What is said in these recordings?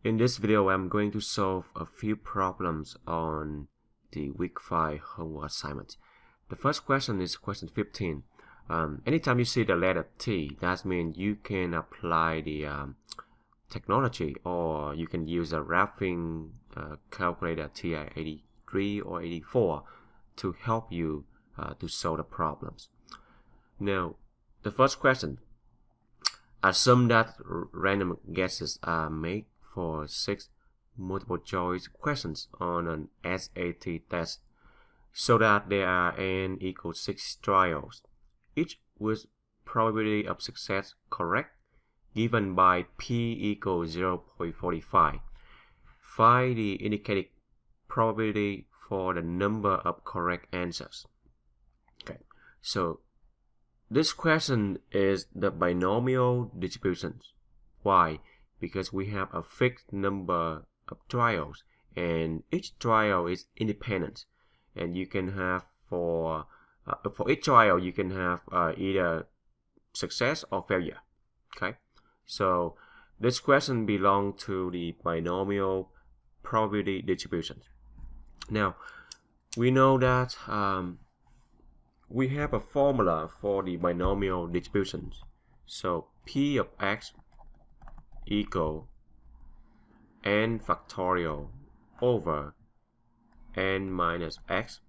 In this video, I'm going to solve a few problems on the week 5 homework assignment. The first question is question 15. Anytime you see the letter T, that means you can apply the technology, or you can use a graphing calculator TI-83 or 84 to help you to solve the problems. Now, the first question. Assume that random guesses are made for 6 multiple choice questions on an SAT test, so that there are n equals 6 trials, each with probability of success correct, given by p equals 0.45. Find the indicated probability for the number of correct answers. Okay, so this question is the binomial distributions. Why? Because we have a fixed number of trials, and each trial is independent, and you can have for each trial you can have either success or failure. Okay, so this question belongs to the binomial probability distribution. Now we know that we have a formula for the binomial distributions. So p of x equal n factorial over n minus x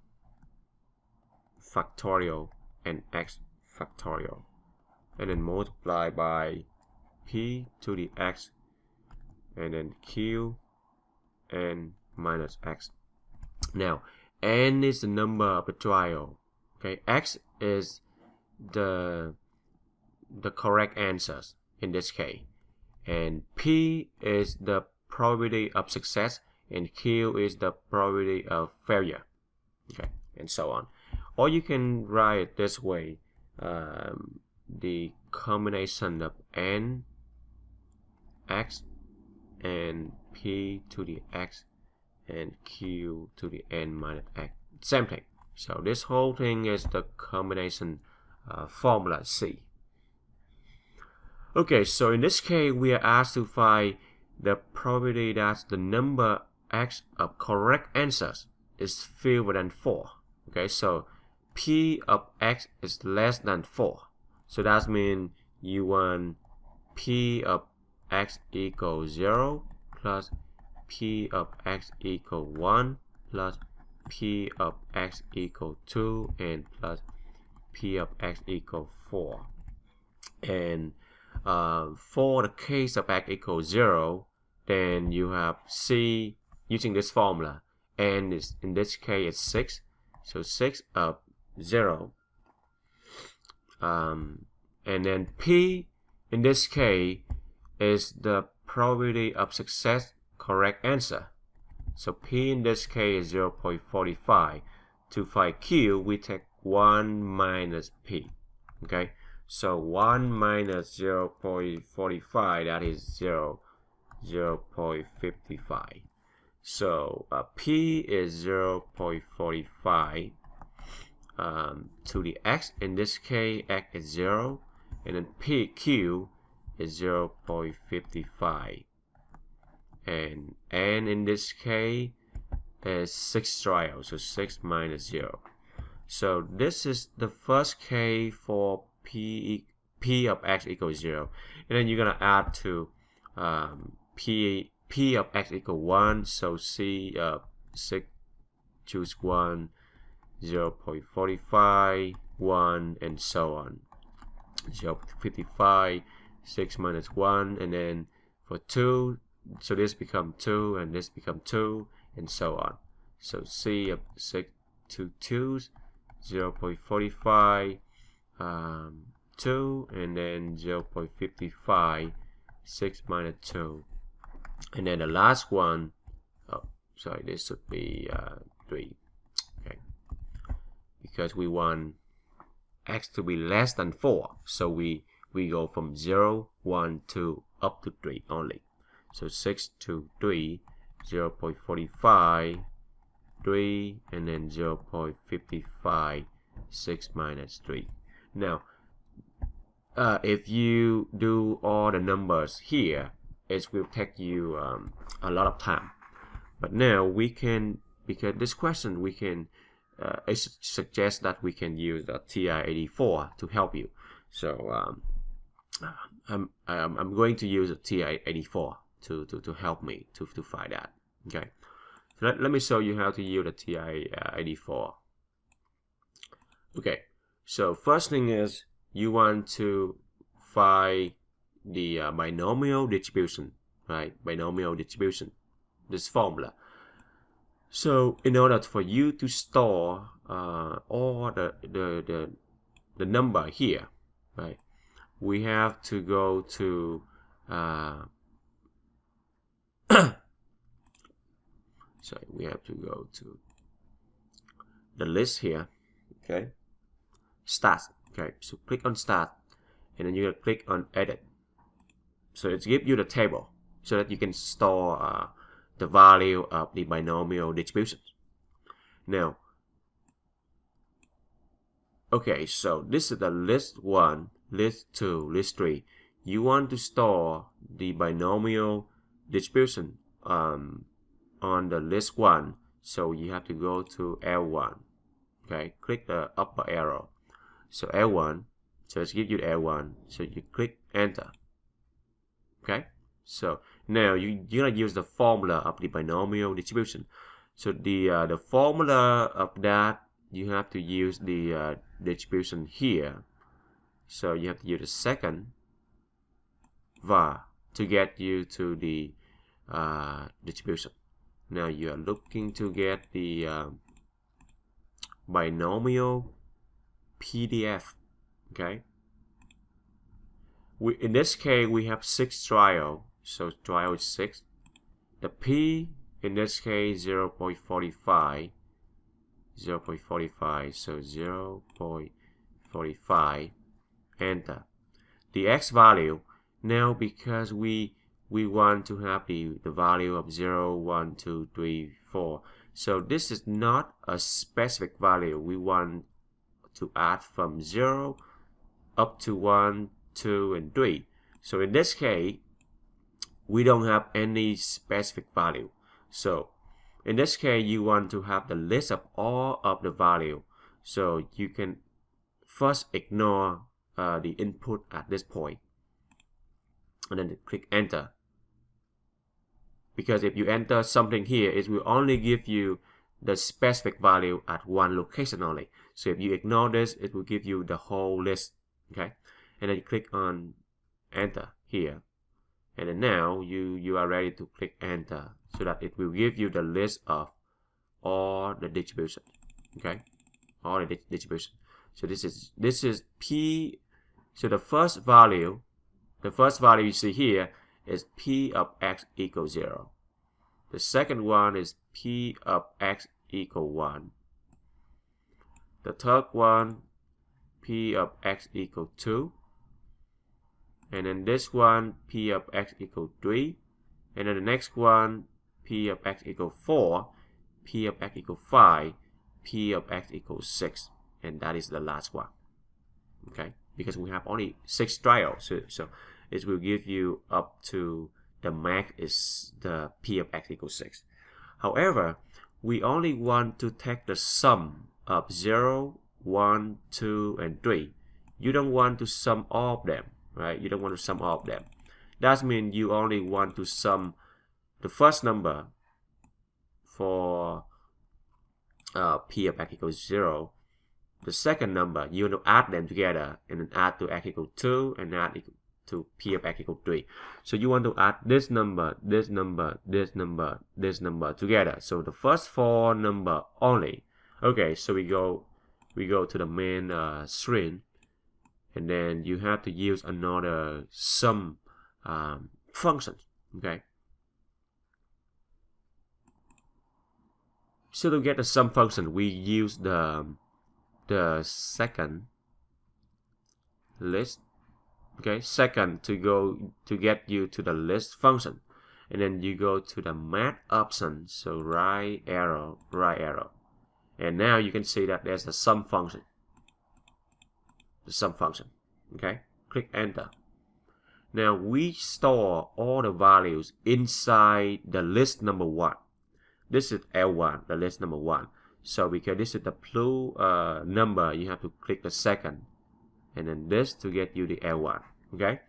factorial and x factorial, and then multiply by p to the x and then q n minus x. Now n is the number of the trial. Okay, x is the correct answers in this case, and p is the probability of success, and q is the probability of failure. Okay, and so on. Or you can write it this way: the combination of n x and p to the x and q to the n minus x. Same thing. So this whole thing is the combination formula C. Okay, so in this case, we are asked to find the probability that the number x of correct answers is fewer than 4. Okay, so p of x is less than 4. So that means you want p of x equals 0 plus p of x equal 1 plus p of x equal 2 and plus p of x equal 4. And for the case of x equals 0, then you have C using this formula, and is in this case it's 6, so 6 of 0, and then p in this case is the probability of success correct answer. So p in this case is 0.45. To find q, we take 1 minus p. Okay, so 1 minus 0.45, that is 0.55. So p is 0.45 to the x. In this case, x is 0, and then q is 0.55. And n in this case is 6 trials, so 6 minus 0. So this is the first case for p of x equals 0. And then you're going to add to p of x equals 1. So c of 6, choose 1, 0.45, 1, and so on. 0.55, 6 minus 1, and then for 2, so this become 2 and this become 2, and so on. So c of 6 to 2, 0.45, 2, and then 0.55, 6 minus 2, and then the last one, oh sorry, this should be 3. Okay, because we want x to be less than 4, so we go from 0, 1, 2 up to 3 only. So 6 to 3, 0.45, 3, and then 0.55, 6 minus 3. Now, if you do all the numbers here, it will take you a lot of time. But now we can, because this question we can it suggests that we can use the TI-84 to help you. So I'm going to use a TI-84 to help me to find that. Okay, so let me show you how to use the TI-84. Okay, so first thing is you want to find the binomial distribution, right? Binomial distribution, this formula. So in order for you to store all the number here, right, we have to go to sorry, we have to go to the list here. Okay, start. Okay, so click on start, and then you click on edit. So it gives you the table so that you can store the value of the binomial distributions. Now, okay, so this is the list 1, list 2, list 3. You want to store the binomial distribution on the list 1, so you have to go to L1. Okay, click the upper arrow. So L1, so it's give you L1. So you click enter. Okay, so now you're gonna use the formula of the binomial distribution. So the formula of that, you have to use the distribution here. So you have to use the second var to get you to the distribution. Now you are looking to get the binomial PDF. Okay. In this case, we have 6 trial, so trial is 6. The P in this case 0.45, 0.45, so 0.45. Enter. The X value, now because we want to have the value of 0, 1, 2, 3, 4. So this is not a specific value. We want to add from 0 up to 1, 2, and 3. So in this case, we don't have any specific value. So in this case, you want to have the list of all of the value. So you can first ignore the input at this point, and then click enter. Because if you enter something here, it will only give you the specific value at one location only. So if you ignore this, it will give you the whole list. Okay, and then you click on enter here, and then now you are ready to click enter, so that it will give you the list of all the distribution. Okay, all the distribution. So this is P. So the first value you see here is P of x equals 0. The second one is P of x equals 1. The third one, P of x equals 2. And then this one, P of x equals 3. And then the next one, P of x equals 4, P of x equals 5, P of x equals 6. And that is the last one. Okay, because we have only 6 trials, so it will give you up to the max is the P of x equals 6. However, we only want to take the sum of 0, 1, 2, and 3. You don't want to sum all of them, right? You don't want to sum all of them. That means you only want to sum the first number for P of x equals 0. The second number, you want to add them together and then add to x equals 2 and add to P of x equals 3. So you want to add this number, this number, this number, this number together. So the first 4 number only. Okay, so we go to the main string, and then you have to use another sum function. Okay. So to get the sum function, we use the second list. Okay, second to get you to the list function, and then you go to the math option. So right arrow, and now you can see that there's the sum function. The sum function. Okay, click enter. Now we store all the values inside the list number 1. This is L1, the list number 1. So because this is the blue number, you have to click the second, and then this to get you the L1. Okay,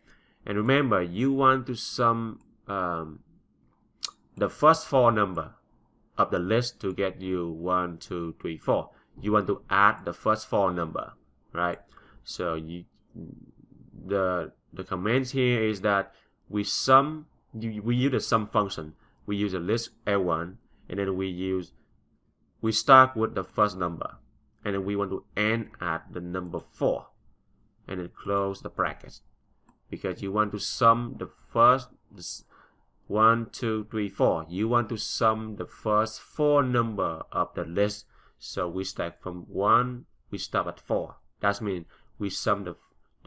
and remember, you want to sum the first 4 number of the list to get you 1, 2, 3, 4. You want to add the first 4 number, right? So the comments here is that we use the sum function. We use a list L1, and then we start with the first number, and then we want to end at the number 4, and then close the brackets, because you want to sum the first 1, 2, 3, 4. You want to sum the first 4 number of the list. So we start from 1, we stop at 4. That means we sum the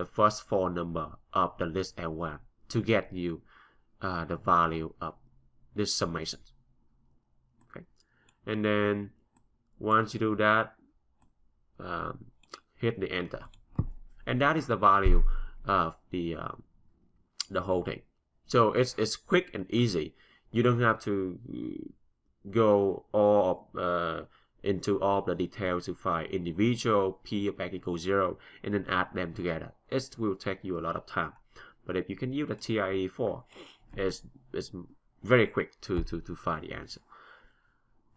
first 4 number of the list L1 to get you the value of this summation. Okay, and then once you do that, hit the enter, and that is the value of the whole thing. So it's quick and easy. You don't have to go into all the details to find individual P of x equals 0 and then add them together. It will take you a lot of time. But if you can use the TI-84, it's very quick to find the answer.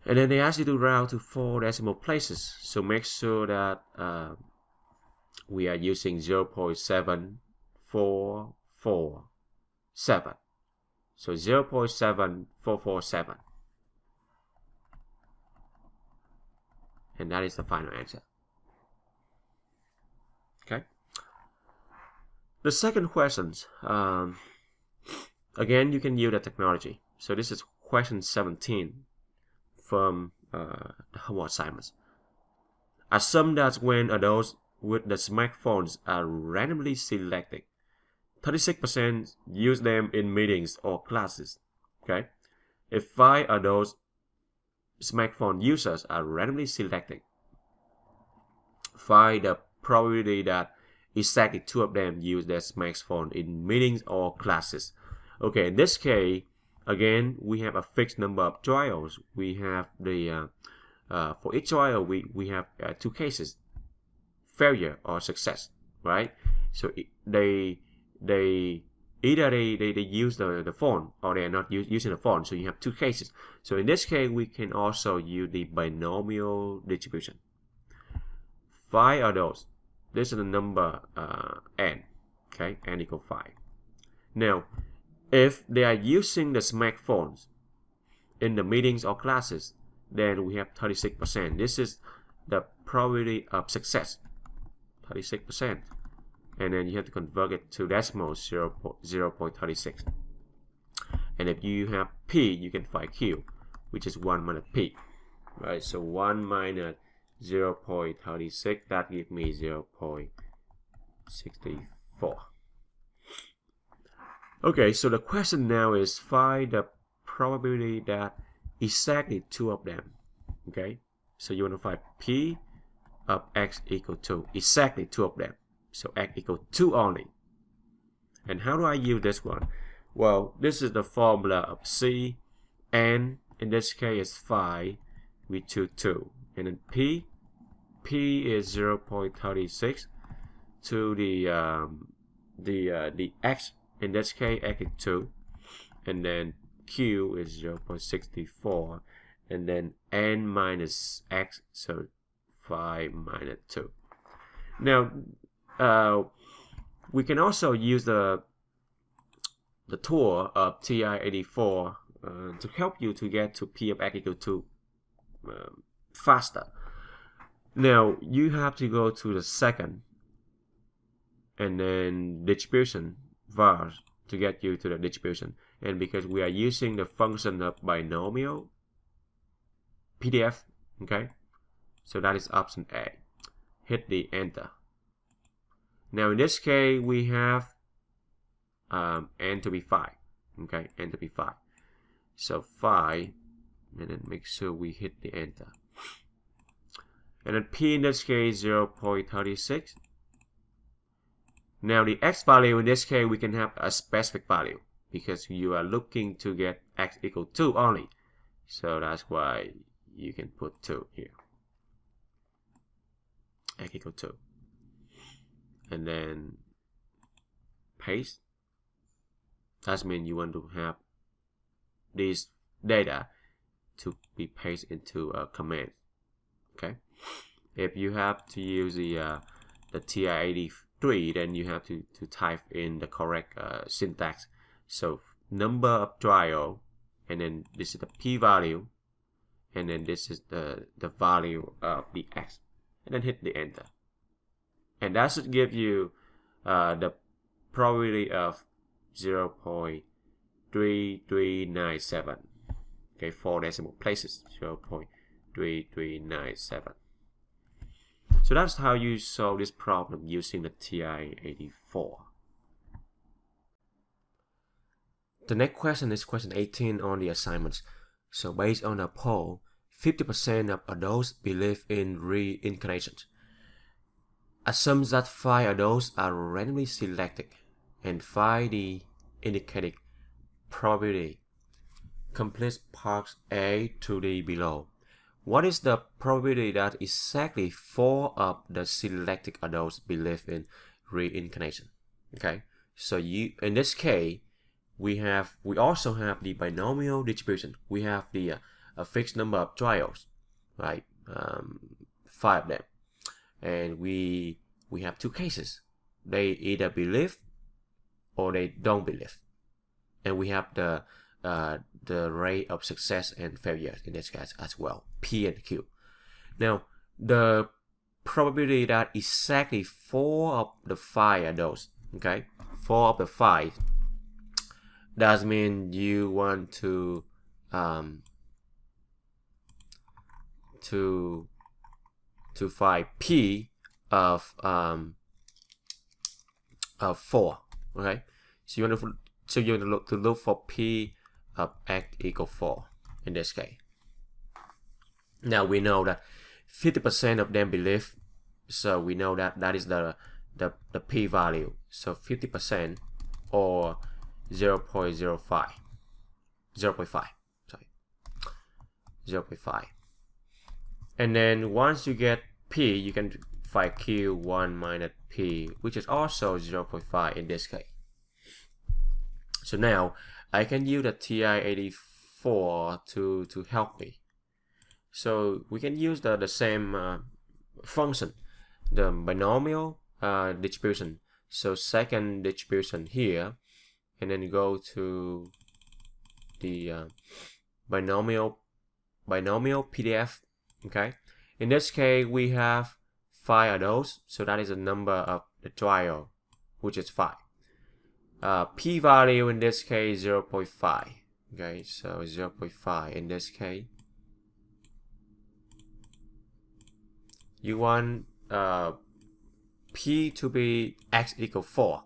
And then they ask you to round to 4 decimal places. So make sure that we are using 0.7447. So 0.7447. And that is the final answer. Okay. The second question, again, you can use the technology. So this is question 17 from the homework assignments. Assume that when adults with the smartphones are randomly selected, 36% use them in meetings or classes. Okay. If 5 adults smartphone users are randomly selected, find the probability that exactly 2 of them use their smartphone in meetings or classes. Okay, in this case, again, we have a fixed number of trials. We have the for each trial we have 2 cases, failure or success, right? So they either they use the phone or they are not using the phone. So you have 2 cases. So in this case, we can also use the binomial distribution. 5 adults. This is the number n. Okay, n equals 5. Now, if they are using the smartphones in the meetings or classes, then we have 36%. This is the probability of success, 36%. And then you have to convert it to decimal, 0.36. And if you have P, you can find Q, which is 1 minus P. Right, so 1 minus 0.36, that gives me 0.64. Okay, so the question now is find the probability that exactly 2 of them. Okay, so you want to find P of x equal to exactly 2 of them. So x equals 2 only. And how do I use this one? Well, this is the formula of C, n in this case is 5, we choose 2. And then P is 0.36 to the x, in this case x is 2. And then Q is 0.64. And then n minus x, so 5 minus 2. Now, we can also use the tool of TI-84 to help you to get to P of x equal to faster. Now you have to go to the second and then distribution var to get you to the distribution. And because we are using the function of binomial PDF, okay, so that is option A. Hit the enter. Now in this case we have n to be 5. Okay, n to be 5. So 5, and then make sure we hit the enter. And then P in this case 0.36. Now the x value in this case we can have a specific value because you are looking to get x equal 2 only. So that's why you can put 2 here. X equal 2. And then paste. That means you want to have this data to be pasted into a command. Okay. If you have to use the TI-83, then you have to type in the correct syntax. So number of trial, and then this is the p-value, and then this is the value of the x, and then hit the enter. And that should give you the probability of 0.3397. Okay, 4 decimal places, 0.3397. So that's how you solve this problem using the TI-84. The next question is question 18 on the assignments. So based on a poll, 50% of adults believe in reincarnation. Assume that 5 adults are randomly selected and find the indicated probability. Complete parts A to D below. What is the probability that exactly 4 of the selected adults believe in reincarnation? Okay, so in this case we also have the binomial distribution. We have the a fixed number of trials, right? 5 of them, and we have 2 cases. They either believe or they don't believe, and we have the rate of success and failure in this case as well, P and Q. Now, the probability that exactly 4 of the 5 adults, okay, 4 of the 5, does mean you want to find P of 4, okay? So you want to look for P of x equal 4 in this case. Now we know that 50% of them believe, so we know that that is the P value. So 50% or 0.05, 0.5. And then once you get P, you can find Q1 minus P, which is also 0.5 in this case. So now I can use the TI-84 to help me. So we can use the same function, the binomial distribution. So second distribution here, and then go to the binomial PDF. Okay, in this case we have 5 adults, so that is the number of the trial, which is 5. P value in this case 0.5. Okay, so 0.5 in this case. You want P to be x equal 4,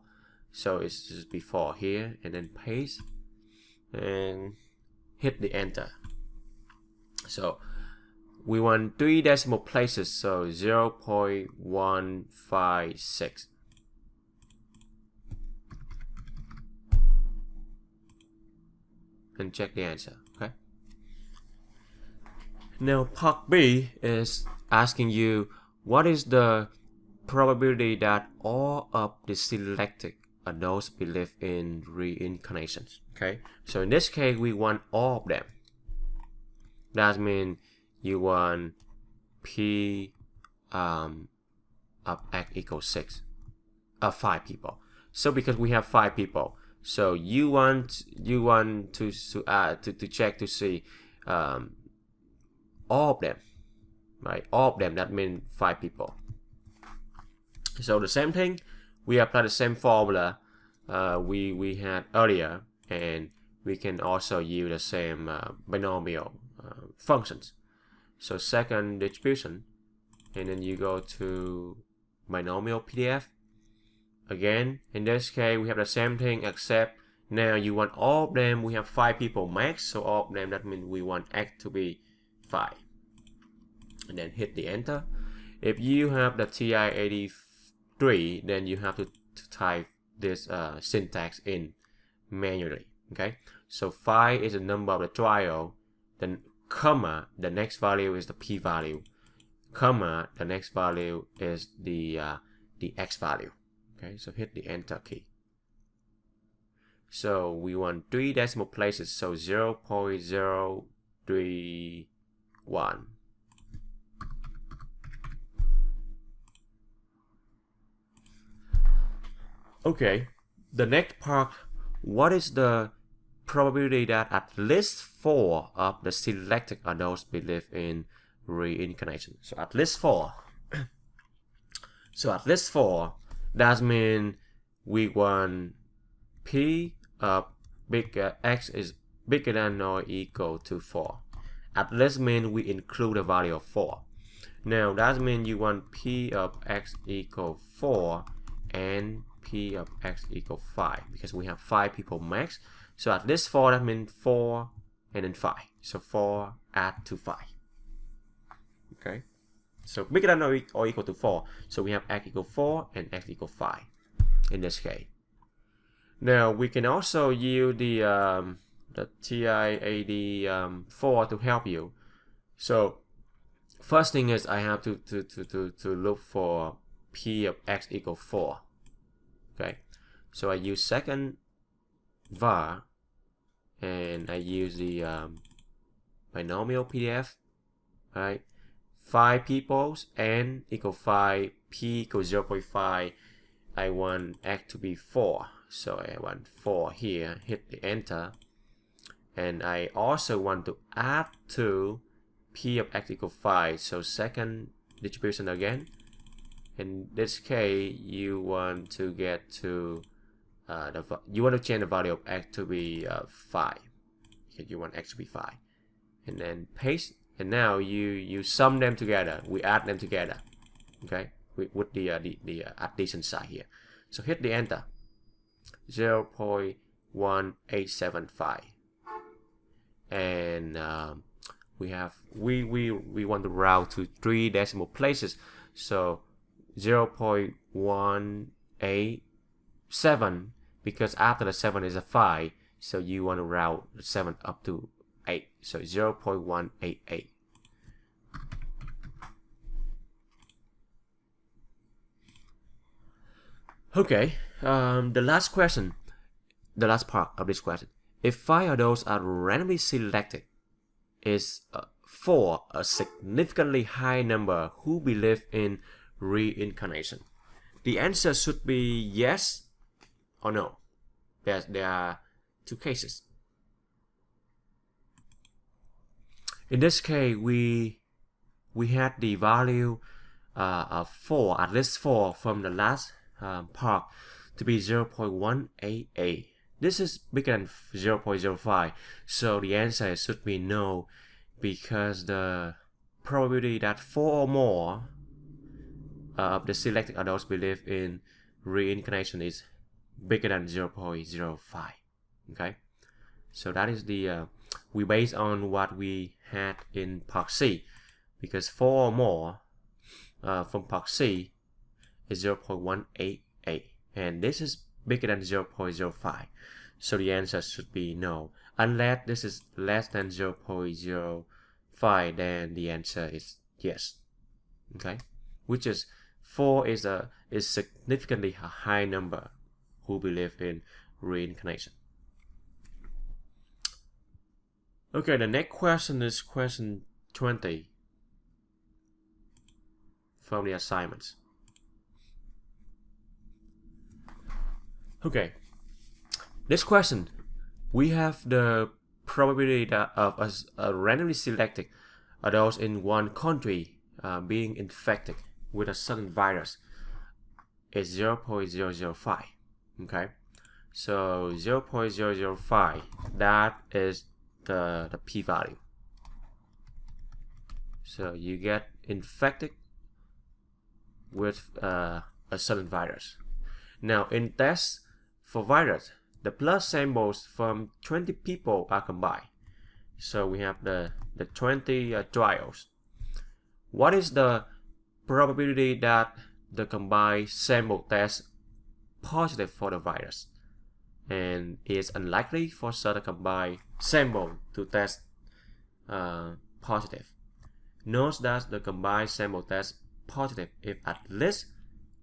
so it's just before here, and then paste and hit the enter. So we want 3 decimal places, so 0.156. And check the answer. Okay. Now part B is asking you what is the probability that all of the selected adults believe in reincarnations. Okay, so in this case we want all of them. That means you want P of x equals 6 of 5 people. So because we have 5 people, so you want to check to see all of them, right? All of them, that means 5 people. So the same thing, we apply the same formula we had earlier, and we can also use the same binomial functions. So second distribution, and then you go to binomial PDF. Again, in this case, we have the same thing, except now you want all of them. We have 5 people max, so all of them, that means we want x to be 5. And then hit the enter. If you have the TI-83, then you have to to type this syntax in manually. Okay, so phi is the number of the trial, then comma, the next value is the p-value, comma, the next value is the x value. Okay, so hit the enter key. So we want 3 decimal places, so 0.031. Okay, the next part, what is the probability that at least 4 of the selected adults believe in reincarnation? So at least 4. So at least 4, that means we want P of x is bigger than or equal to 4. At least means we include the value of 4. Now that means you want P of x equal 4 and P of x equal 5, because we have 5 people max. So at least 4, that means 4 and then 5. So 4 add to 5. Okay. So bigger than or equal to 4. So we have x equal 4 and x equal 5 in this case. Now we can also use the TIAD4 to help you. So first thing is I have to look for P of x equal 4. Okay, so I use second var and I use the binomial PDF, right? 5 peoples, n equal 5, p equals 0.5. I want x to be 4, so I want 4 here, hit the enter. And I also want to add to p of x equal 5, so second distribution again. In this case, you want to get to you want to change the value of x to be 5, because you want x to be 5, and then paste. And now you sum them together. We add them together. Okay, with the addition sign here. So hit the enter. 0.1875, and we want to round to 3 decimal places. So 0.187, because after the 7 is a 5, so you want to round 7 up to 8, so 0.188. Okay, the last question, the last part of this question. If 5 of those are randomly selected, is 4 a significantly high number who believe in reincarnation? The answer should be yes or no. There are 2 cases. In this case, we had the value of 4, at least 4 from the last part to be 0.188. This is bigger than 0.05, so the answer should be no, because the probability that 4 or more of the selected adults believe in reincarnation is bigger than 0.05. Okay, so that is the we based on what we had in part C, because 4 or more from part C is 0.188, and this is bigger than 0.05, so the answer should be no. Unless this is less than 0.05, then the answer is yes. Okay, which is 4 is significantly a high number who believe in reincarnation. Okay, the next question is question 20 from the assignments. Okay, this question, we have the probability that of us randomly selected adults in one country being infected with a certain virus is 0.005. Okay, so 0.005, that is the p-value. So you get infected with a certain virus. Now in tests for virus, the blood samples from 20 people are combined. So we have the 20 trials. What is the probability that the combined sample test positive for the virus, and it's unlikely for such a combined sample to test positive. Note that the combined sample tests positive if at least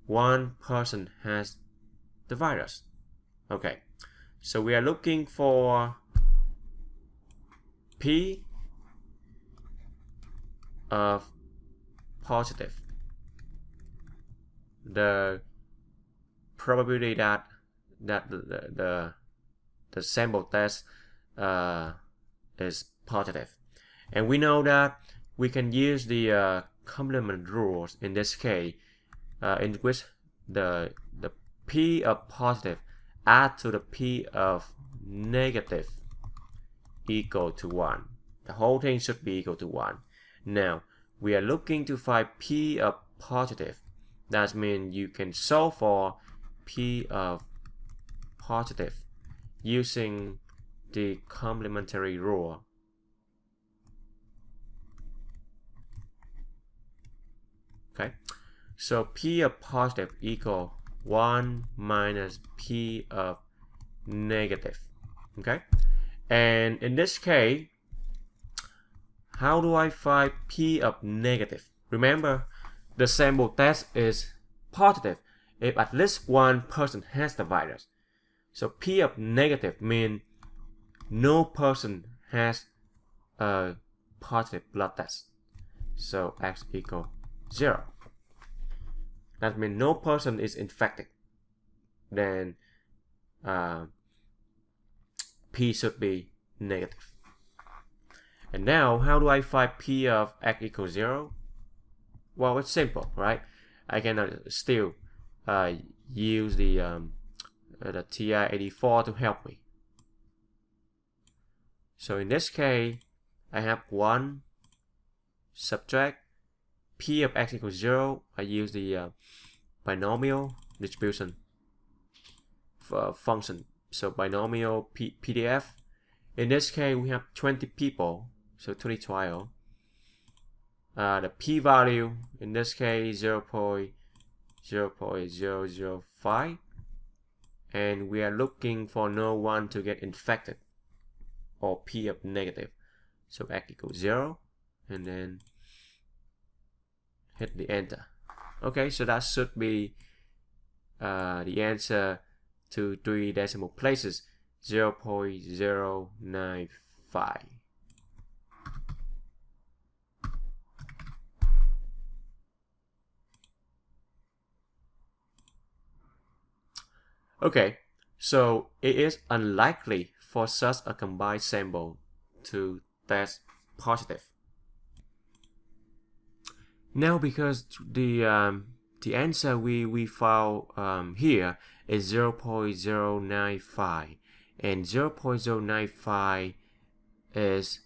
one person has the virus. Okay, so we are looking for P of positive. The probability that the sample test is positive, and we know that we can use the complement rules in this case, in which the P of positive add to the P of negative equal to 1. The whole thing should be equal to 1. Now we are looking to find P of positive. That means you can solve for P of positive using the complementary rule. Okay, so P of positive equal 1 minus P of negative. Okay, and in this case, how do I find P of negative? Remember, the sample test is positive if at least one person has the virus. So P of negative means no person has a positive blood test. So X equal 0. That means no person is infected. Then P should be negative. And now, how do I find P of X equals 0? Well, it's simple, right? I can still use the TI-84 to help me. So in this case, I have 1 subtract P of X equals 0. I use the binomial distribution function. So binomial PDF. In this case, we have 20 people, so 20 trial. The p-value in this case 0.005, and we are looking for no one to get infected, or P of negative. So X equals 0, and then hit the enter. Okay, so that should be the answer to 3 decimal places, 0.095. Okay, so it is unlikely for such a combined sample to test positive. Now, because the answer we found here is 0.095, and 0.095 is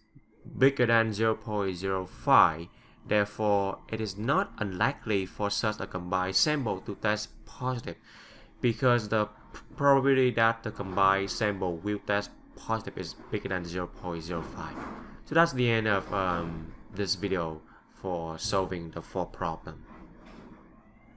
bigger than 0.05. Therefore, it is not unlikely for such a combined sample to test positive, because the probability that the combined sample will test positive is bigger than 0.05. So that's the end of this video for solving the 4th problem.